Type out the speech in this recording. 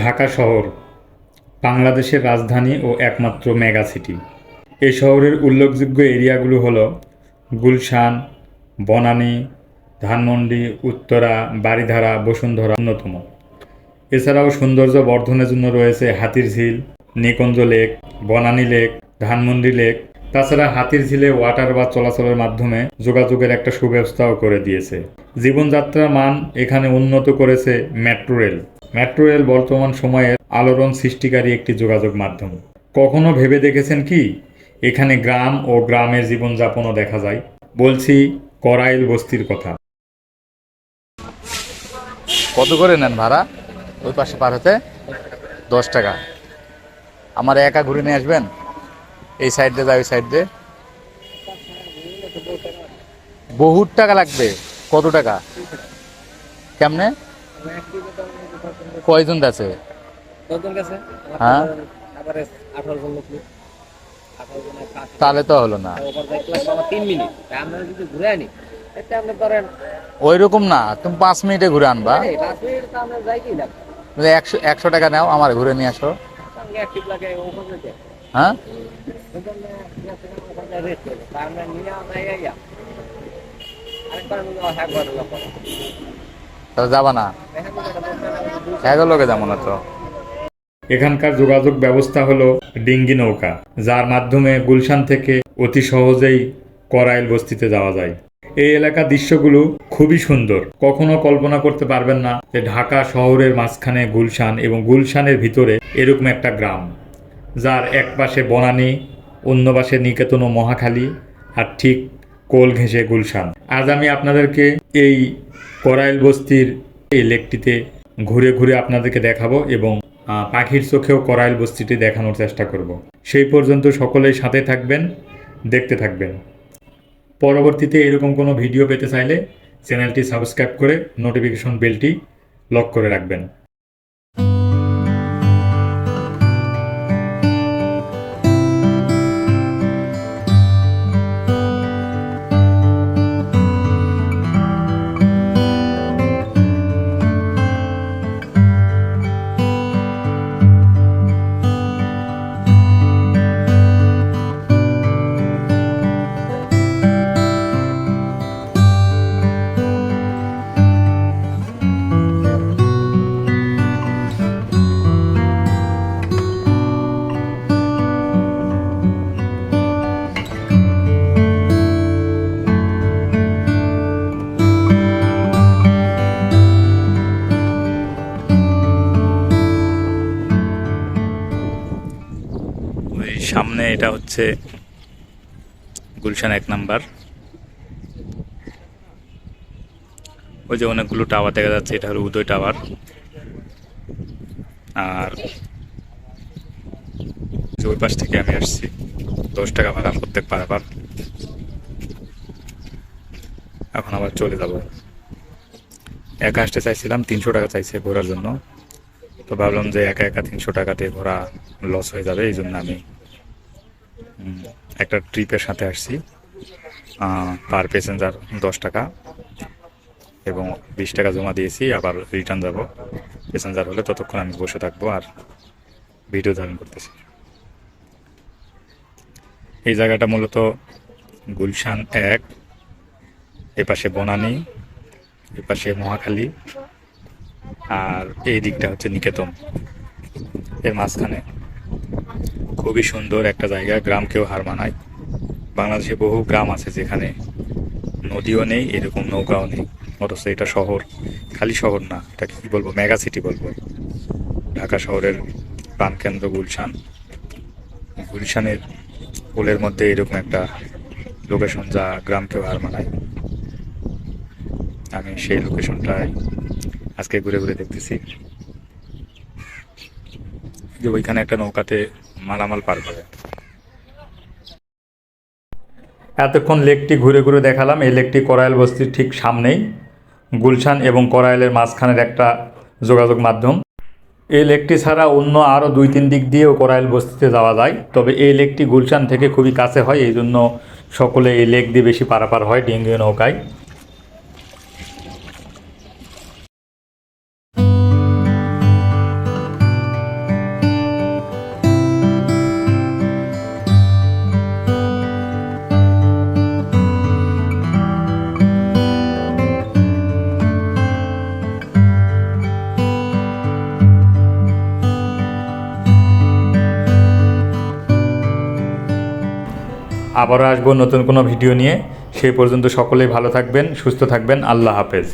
ঢাকা শহর বাংলাদেশের রাজধানী ও একমাত্র মেগা সিটি। এই শহরের উল্লেখযোগ্য এরিয়াগুলো হলো গুলশান, বনানী, ধানমন্ডি, উত্তরা, বারিধারা, বসুন্ধরা অন্যতম। এছাড়াও সৌন্দর্য বর্ধনের জন্য রয়েছে Hatirjheel, Nikunja lake, Banani lake, Dhanmondi lake. তাছাড়া হাতিরঝিলে ওয়াটার বাস চলাচলের মাধ্যমে যোগাযোগের একটা সুব্যবস্থাও করে দিয়েছে। জীবনযাত্রার মান এখানে উন্নত করেছে মেট্রো রেল। মেট্রো রেল বর্তমান সময়ের আলোড়ন সৃষ্টিকারী একটি যোগাযোগ মাধ্যম। কখনো ভেবে দেখেছেন কি এখানে গ্রাম ও গ্রামের জীবনযাপনও দেখা যায়? বলছি করাইল বস্তির কথা। কত করে নেন ভাড়া? ওই পাশে পার হতে 10 টাকা। আমার একা ঘুরে নিয়ে আসবেন? এই সাইড দিয়ে যাই, ওই সাইড দিয়ে বহুত টাকা লাগবে। কত টাকা? কেমনে? কয়জন আছে? হ্যাঁ, তাহলে তো হলো না। ওই রকম না, তুমি 5 মিনিটে ঘুরে আনবা। 100 টাকা নাও, আমার ঘুরে নিয়ে আসো। হ্যাঁ, তাহলে যাবা না? লোকে যাবো না তো। এখানকার যোগাযোগ ব্যবস্থা হলো ডিঙ্গি নৌকা, যার মাধ্যমে গুলশান থেকে অতি সহজেই করাইল বস্তিতে যাওয়া যায়। এই এলাকার দৃশ্যগুলো খুবই সুন্দর। কখনো কল্পনা করতে পারবেন না যে ঢাকা শহরের মাঝখানে গুলশান এবং গুলশানের ভিতরে এরকম একটা গ্রাম, যার এক পাশে বনানী, অন্য পাশে নিকেতন ও মহাখালী, আর ঠিক কোল ঘেঁষে গুলশান। আজ আমি আপনাদেরকে এই করাইল বস্তির এই লেকটিতে ঘুরে ঘুরে আপনাদেরকে দেখাবো এবং পাখির চোখেও করাইল বস্তিটি দেখানোর চেষ্টা করব। সেই পর্যন্ত সকলেই সাথে থাকবেন, দেখতে থাকবেন। পরবর্তীতে এরকম কোনো ভিডিও পেতে চাইলে চ্যানেলটি সাবস্ক্রাইব করে নোটিফিকেশন বেলটি লক করে রাখবেন। সামনে এটা হচ্ছে গুলশান 1 নাম্বার। ওই যে অনেকগুলো টাওয়ার দেখা যাচ্ছে, এটা হলো উদয় টাওয়ার। আর ওই পাশ থেকে আমি আসছি, 10 টাকা ভাড়া প্রত্যেক পারাবার। এখন আবার চলে যাব। একা আসতে চাইছিলাম, 300 টাকা চাইছে ঘোরার জন্য। তো ভাবলাম যে একা একা 300 টাকাতে ঘোরা লস হয়ে যাবে, এই জন্য আমি একটা ট্রিপের সাথে আসছি। পার প্যাসেঞ্জার 10 টাকা এবং 20 টাকা জমা দিয়েছি। আবার রিটার্ন যাব। প্যাসেঞ্জার হলে ততক্ষণ আমি বসে থাকবো আর ভিডিও ধারণ করতেছি। এই জায়গাটা মূলত গুলশান 1, এপাশে বনানী, এপাশে মহাখালী, আর এই দিকটা হচ্ছে নিকেতন। এর মাঝখানে খুবই সুন্দর একটা জায়গা, গ্রামকেও হার মানায়। বাংলাদেশে বহু গ্রাম আছে যেখানে নদীও নেই, এরকম নৌকাও নেই, অথচ এটা শহর। খালি শহর না, এটা কি বলবো, মেগা সিটি বলবো। ঢাকা শহরের প্রাণকেন্দ্র গুলশান। গুলশানের কোলের মধ্যে এরকম একটা লোকেশন যা গ্রামকেও হার মানায়। আমি সেই লোকেশনটাই আজকে ঘুরে ঘুরে দেখতেছি। যে ওইখানে একটা নৌকাতে মালামাল পার করে। এতক্ষণ লেকটি ঘুরে ঘুরে দেখালাম। এই লেকটি করাইল বস্তির ঠিক সামনেই, গুলশান এবং করাইলের মাঝখানের একটা যোগাযোগ মাধ্যম। এই লেকটি ছাড়া অন্য আরও 2-3 দিক দিয়েও করাইল বস্তিতে যাওয়া যায়, তবে এই লেকটি গুলশান থেকে খুবই কাছে হয়, এই জন্য সকলে এই লেক দিয়ে বেশি পারাপার হয় ডিঙ্গি নৌকায়। আবারও আসবো নতুন কোনো ভিডিও নিয়ে। সেই পর্যন্ত সকলেই ভালো থাকবেন, সুস্থ থাকবেন। আল্লাহ হাফেজ।